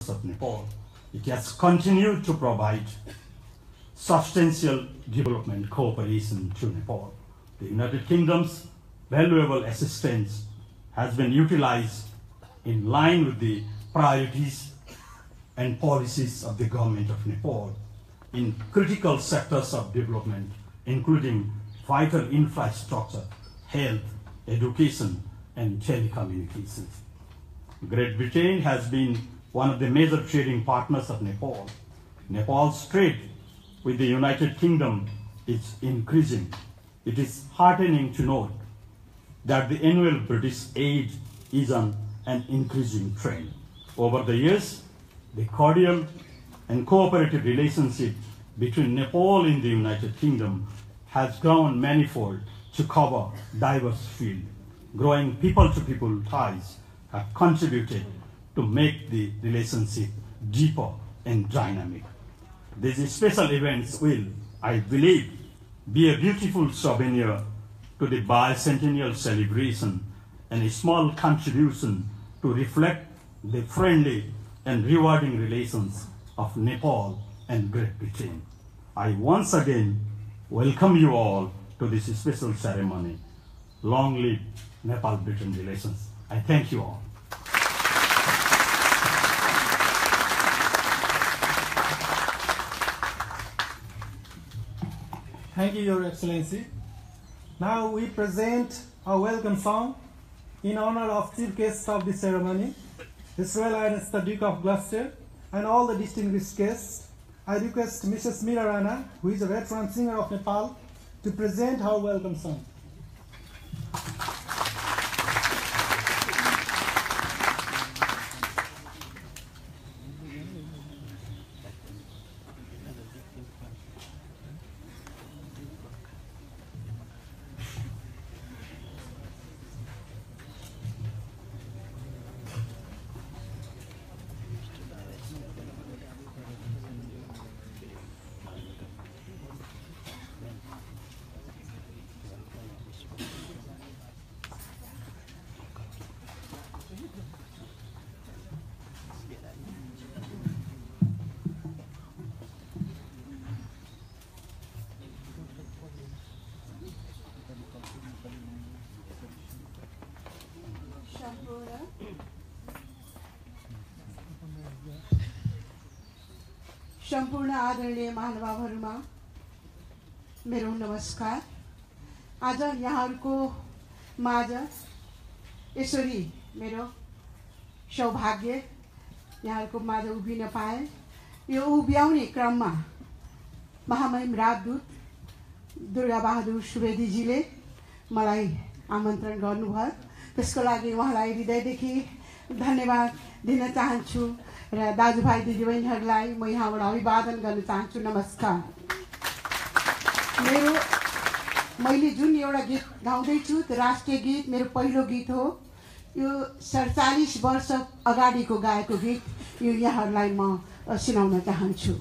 partners of Nepal. It has continued to provide substantial development cooperation to Nepal. The United Kingdom's valuable assistance has been utilized in line with the priorities and policies of the government of Nepal in critical sectors of development, including vital infrastructure, health, education, and telecommunications. Great Britain has been one of the major trading partners of Nepal. Nepal's trade with the United Kingdom is increasing. It is heartening to note that the annual British aid is on an increasing trend. Over the years, the cordial and cooperative relationship between Nepal and the United Kingdom has grown manifold to cover diverse fields. Growing people-to-people ties have contributed to make the relationship deeper and dynamic. These special events will, I believe, be a beautiful souvenir to the bicentennial celebration and a small contribution to reflect the friendly and rewarding relations of Nepal and Great Britain. I once again welcome you all to this special ceremony. Long live Nepal-Britain relations. I thank you all. Thank you, Your Excellency. Now we present a welcome song in honor of chief guests of the ceremony, His Royal Highness the Duke of Gloucester, and all the distinguished guests. I request Mrs. Meera Rana, who is a veteran singer of Nepal, to present her welcome song. सम्पूर्ण आदरणीय महानुभावहरुमा मेरो नमस्कार। आज यहाँहरुको माझ यसरी मेरो सौभाग्य यहाँहरुको माझ उभिन पाए। यो उभ्याउने क्रममा महामहिम राजदूत दुर्गाबहादुर सुवेदीजीले मलाई आमन्त्रण गर्नुभयो। त्यसको लागि उहाँलाई हृदयदेखि धन्यवाद दिन चाहन्छु र दाजुभाइ दिदीबहिनीहरुलाई म यहाँबाट अभिवादन गर्न चाहन्छु। नमस्कार। मैले जुन एउटा गीत गाउँदै छु त्यो राष्ट्रिय गीत मेरो पहिलो गीत हो। यो 47 वर्ष अगाडिको गाएको गीत यो यहाँहरुलाई म सुनाउन चाहन्छु।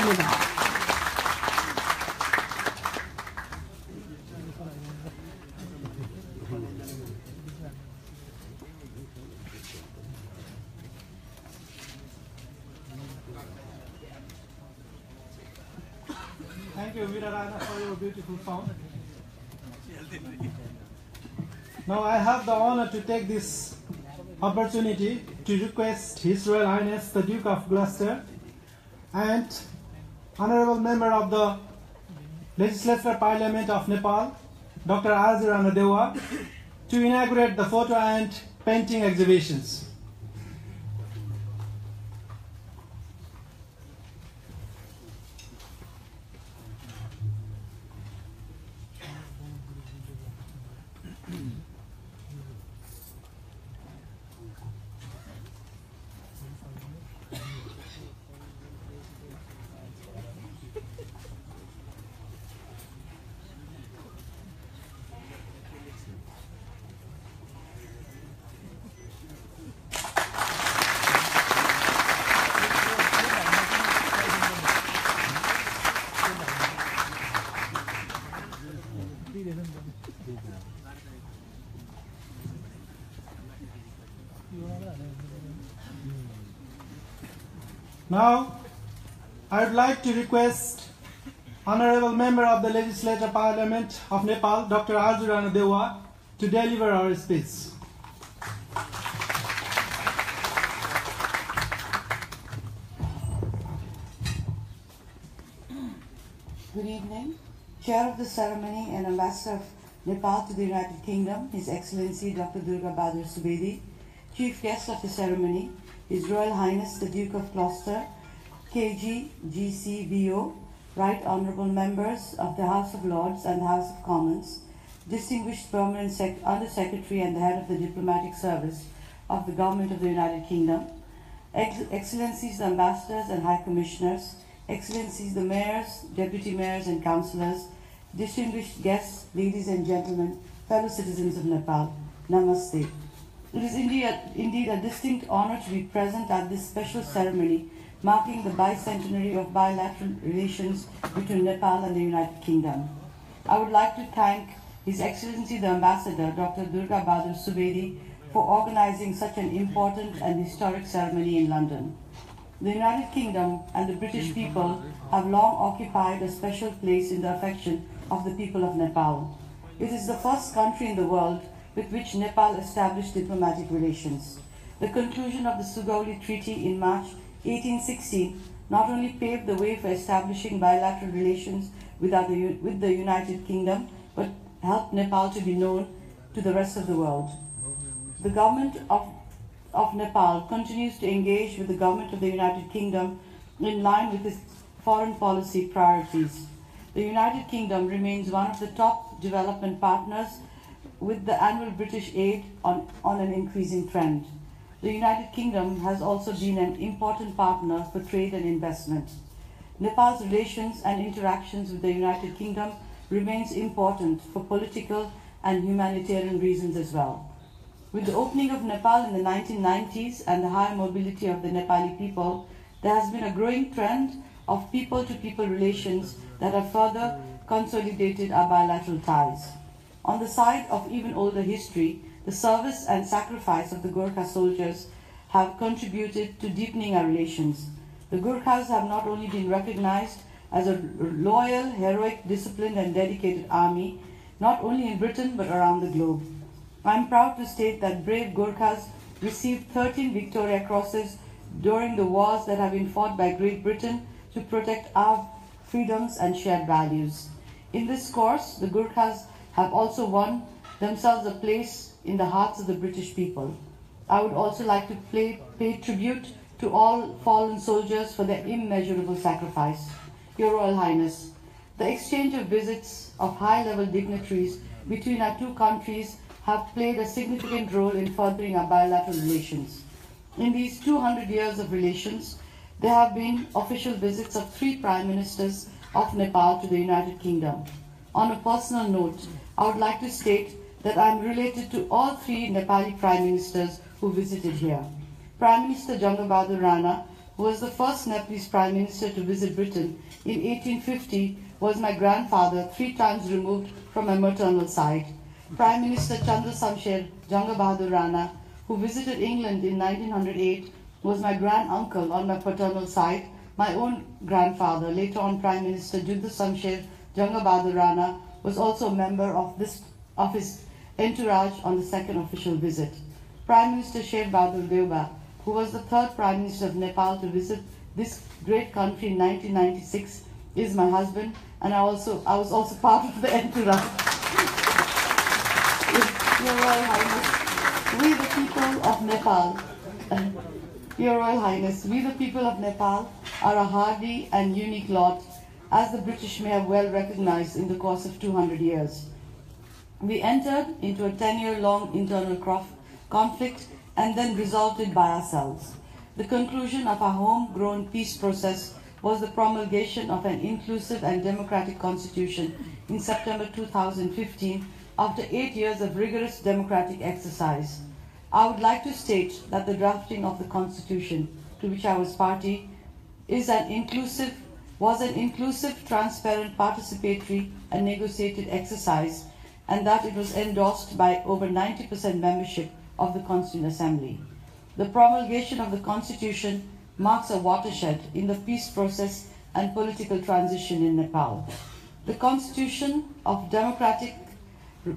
धन्यवाद। Thank you, Veera Rana, for your beautiful song. Now I have the honor to take this opportunity to request His Royal Highness the Duke of Gloucester and Honorable Member of the Legislative Parliament of Nepal, Dr. R.J. Ranadewa, to inaugurate the photo and painting exhibitions. Now, I would like to request Honorable Member of the Legislative Parliament of Nepal, Dr. R.J. Ranadewa, to deliver our speech. Good evening. Chair of the ceremony and Ambassador of Nepal to the United Kingdom, His Excellency Dr. DuBaSu-Poonam, Chief Guest of the ceremony, His Royal Highness the Duke of Gloucester, KG, GCBO, Right Honourable Members of the House of Lords and the House of Commons, Distinguished Permanent Under-Secretary and the Head of the Diplomatic Service of the Government of the United Kingdom, Excellencies the Ambassadors and High Commissioners, Excellencies the Mayors, Deputy Mayors and Councillors, distinguished guests, ladies and gentlemen, fellow citizens of Nepal, Namaste. It is indeed a distinct honor to be present at this special ceremony marking the bicentenary of bilateral relations between Nepal and the United Kingdom. I would like to thank His Excellency the Ambassador, Dr. DuBaSu-Poonam, for organizing such an important and historic ceremony in London. The United Kingdom and the British people have long occupied a special place in the affection of the people of Nepal. It is the first country in the world with which Nepal established diplomatic relations. The conclusion of the Sugauli Treaty in March 1816 not only paved the way for establishing bilateral relations with the United Kingdom, but helped Nepal to be known to the rest of the world. The government of Nepal continues to engage with the government of the United Kingdom in line with its foreign policy priorities. The United Kingdom remains one of the top development partners with the annual British aid on an increasing trend. The United Kingdom has also been an important partner for trade and investment. Nepal's relations and interactions with the United Kingdom remains important for political and humanitarian reasons as well. With the opening of Nepal in the 1990s and the high mobility of the Nepali people, there has been a growing trend of people-to-people relations that have further consolidated our bilateral ties. On the side of even older history, the service and sacrifice of the Gorkha soldiers have contributed to deepening our relations. The Gorkhas have not only been recognized as a loyal, heroic, disciplined and dedicated army, not only in Britain but around the globe. I am proud to state that brave Gorkhas received 13 Victoria Crosses during the wars that have been fought by Great Britain to protect our freedoms and shared values. In this course, the Gorkhas have also won themselves a place in the hearts of the British people. I would also like to pay tribute to all fallen soldiers for their immeasurable sacrifice. Your Royal Highness, the exchange of visits of high-level dignitaries between our two countries have played a significant role in furthering our bilateral relations. In these 200 years of relations, there have been official visits of 3 Prime Ministers of Nepal to the United Kingdom. On a personal note, I would like to state that I am related to all 3 Nepali Prime Ministers who visited here. Prime Minister Janga Bahadur Rana, who was the first Nepalese Prime Minister to visit Britain in 1850, was my grandfather, 3 times removed from my maternal side. Prime Minister Chandra Samsher Janga Bahadur Rana, who visited England in 1908, was my grand-uncle on my paternal side. My own grandfather, later on Prime Minister Judha Samsher Janga Bahadur Rana, was also a member of his entourage on the second official visit. Prime Minister Sher Bahadur Deuba, who was the 3rd Prime Minister of Nepal to visit this great country in 1996, is my husband, and I was also part of the entourage. Your Royal Highness, we the people of Nepal, Your Royal Highness, we the people of Nepal are a hardy and unique lot, as the British may have well recognized in the course of 200 years. We entered into a 10-year-long internal conflict and then resolved it by ourselves. The conclusion of our homegrown peace process was the promulgation of an inclusive and democratic constitution in September 2015 after 8 years of rigorous democratic exercise. I would like to state that the drafting of the constitution, to which I was party, was an inclusive, transparent, participatory and negotiated exercise, and that it was endorsed by over 90% membership of the Constituent Assembly. The promulgation of the Constitution marks a watershed in the peace process and political transition in Nepal. The Constitution of Democratic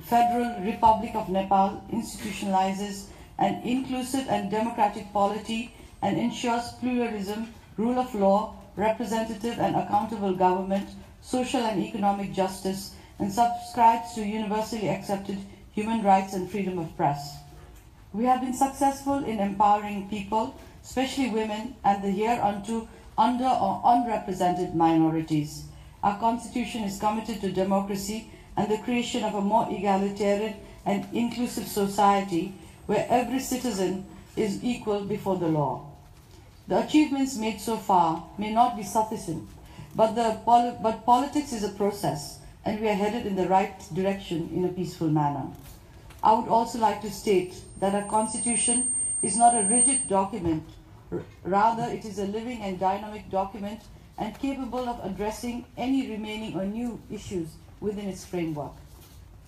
Federal Republic of Nepal institutionalizes an inclusive and democratic polity and ensures pluralism, rule of law, representative and accountable government, social and economic justice, and subscribes to universally accepted human rights and freedom of press. We have been successful in empowering people, especially women and the hereunto under or unrepresented minorities. Our Constitution is committed to democracy and the creation of a more egalitarian and inclusive society where every citizen is equal before the law. The achievements made so far may not be sufficient, but politics is a process, and we are headed in the right direction in a peaceful manner. I would also like to state that our Constitution is not a rigid document. Rather, it is a living and dynamic document and capable of addressing any remaining or new issues within its framework.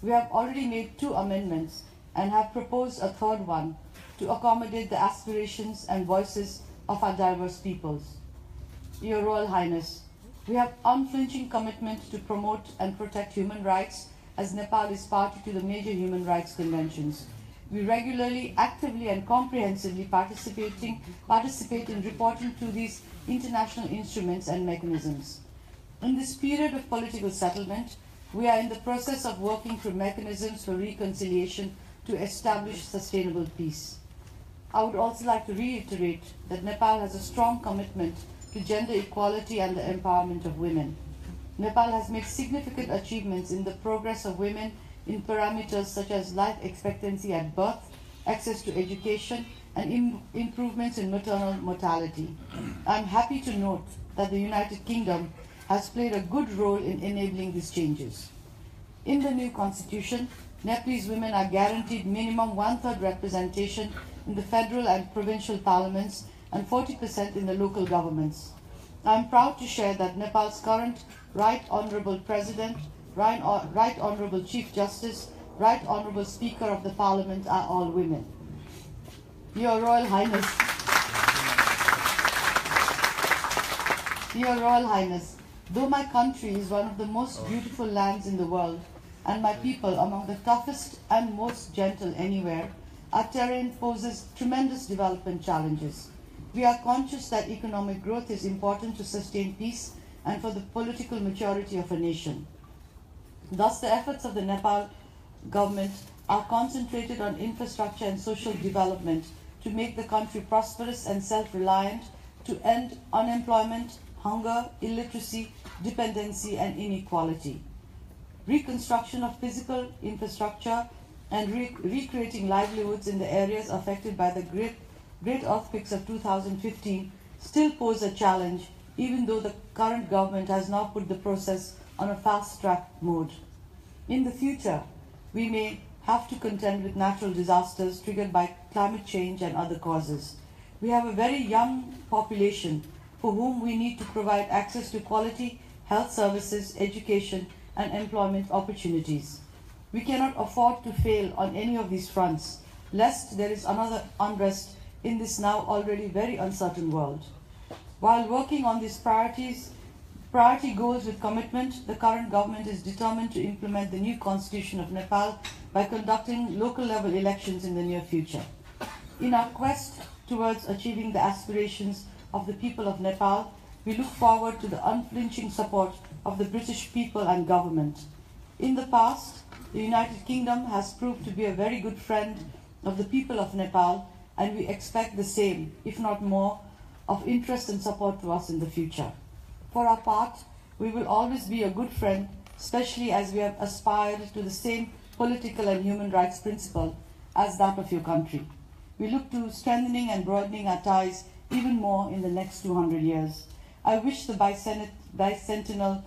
We have already made 2 amendments and have proposed a 3rd one to accommodate the aspirations and voices of our diverse peoples. Your Royal Highness, we have unflinching commitment to promote and protect human rights as Nepal is party to the major human rights conventions. We regularly, actively and comprehensively participate in reporting to these international instruments and mechanisms. In this period of political settlement, we are in the process of working through mechanisms for reconciliation to establish sustainable peace. I would also like to reiterate that Nepal has a strong commitment to gender equality and the empowerment of women. Nepal has made significant achievements in the progress of women in parameters such as life expectancy at birth, access to education, and improvements in maternal mortality. I am happy to note that the United Kingdom has played a good role in enabling these changes. In the new constitution, Nepalese women are guaranteed minimum 1/3 representation in the federal and provincial parliaments and 40% in the local governments. I am proud to share that Nepal's current Right Honourable President, Right Honourable Chief Justice, Right Honourable Speaker of the Parliament are all women. Your Royal Highness, Your Royal Highness, though my country is one of the most beautiful lands in the world and my people among the toughest and most gentle anywhere, our terrain poses tremendous development challenges. We are conscious that economic growth is important to sustain peace and for the political maturity of a nation. Thus, the efforts of the Nepal government are concentrated on infrastructure and social development to make the country prosperous and self-reliant, to end unemployment, hunger, illiteracy, dependency, and inequality. Reconstruction of physical infrastructure and recreating livelihoods in the areas affected by the great earthquakes of 2015 still pose a challenge, even though the current government has now put the process on a fast-track mode. In the future, we may have to contend with natural disasters triggered by climate change and other causes. We have a very young population for whom we need to provide access to quality health services, education, and employment opportunities. We cannot afford to fail on any of these fronts, lest there is another unrest in this now already very uncertain world. While working on these priority goals with commitment, the current government is determined to implement the new constitution of Nepal by conducting local level elections in the near future. In our quest towards achieving the aspirations of the people of Nepal, we look forward to the unflinching support of the British people and government. In the past, the United Kingdom has proved to be a very good friend of the people of Nepal, and we expect the same, if not more, of interest and support to us in the future. For our part, we will always be a good friend, especially as we have aspired to the same political and human rights principle as that of your country. We look to strengthening and broadening our ties even more in the next 200 years. I wish the bicentennial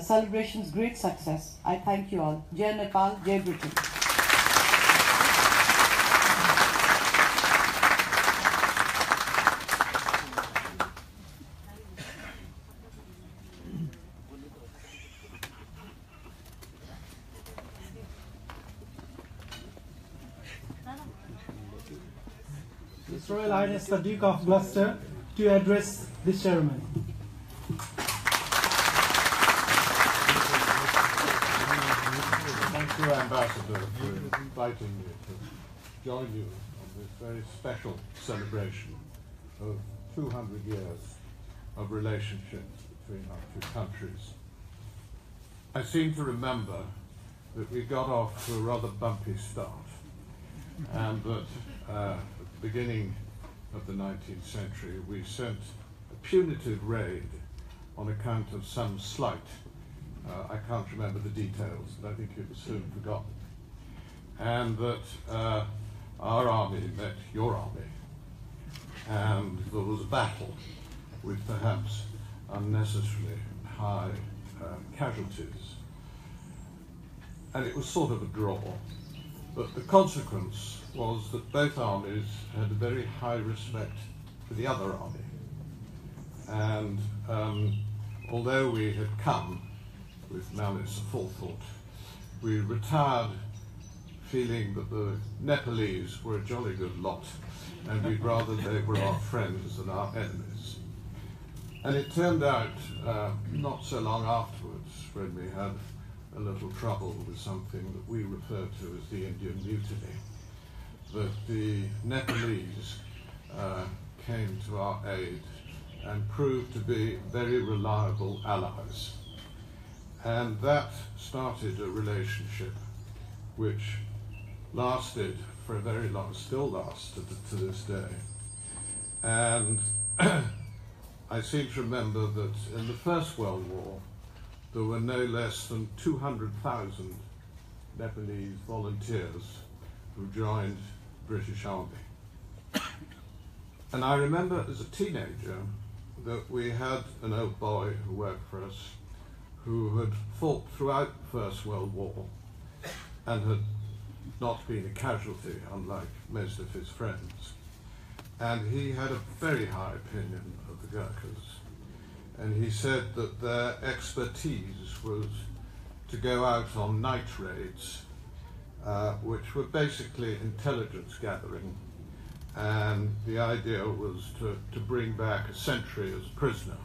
celebrations great success. I thank you all. Jai Nepal, Jai Britain. His Royal Highness the Duke of Gloucester to address this ceremony. Thank you, Ambassador, for inviting me to join you on this very special celebration of 200 years of relationship between our two countries. I seem to remember that we got off to a rather bumpy start, and that at the beginning of the 19th century we sent a punitive raid on account of some slight. I can't remember the details, but I think it was soon forgotten. And that our army met your army, and there was a battle with perhaps unnecessarily high casualties. And it was sort of a draw, but the consequence was that both armies had a very high respect for the other army. And although we had come with malice aforethought, we retired feeling that the Nepalese were a jolly good lot, and we'd rather they were our friends than our enemies. And it turned out, not so long afterwards, when we had a little trouble with something that we refer to as the Indian Mutiny, that the Nepalese came to our aid and proved to be very reliable allies. And that started a relationship which lasted for a very long, still lasts to this day. And I seem to remember that in the First World War, there were no less than 200,000 Nepalese volunteers who joined the British Army. And I remember as a teenager that we had an old boy who worked for us who had fought throughout the First World War and had not been a casualty, unlike most of his friends. And he had a very high opinion of the Gurkhas. And he said that their expertise was to go out on night raids, which were basically intelligence gathering. And the idea was to bring back a sentry as a prisoner.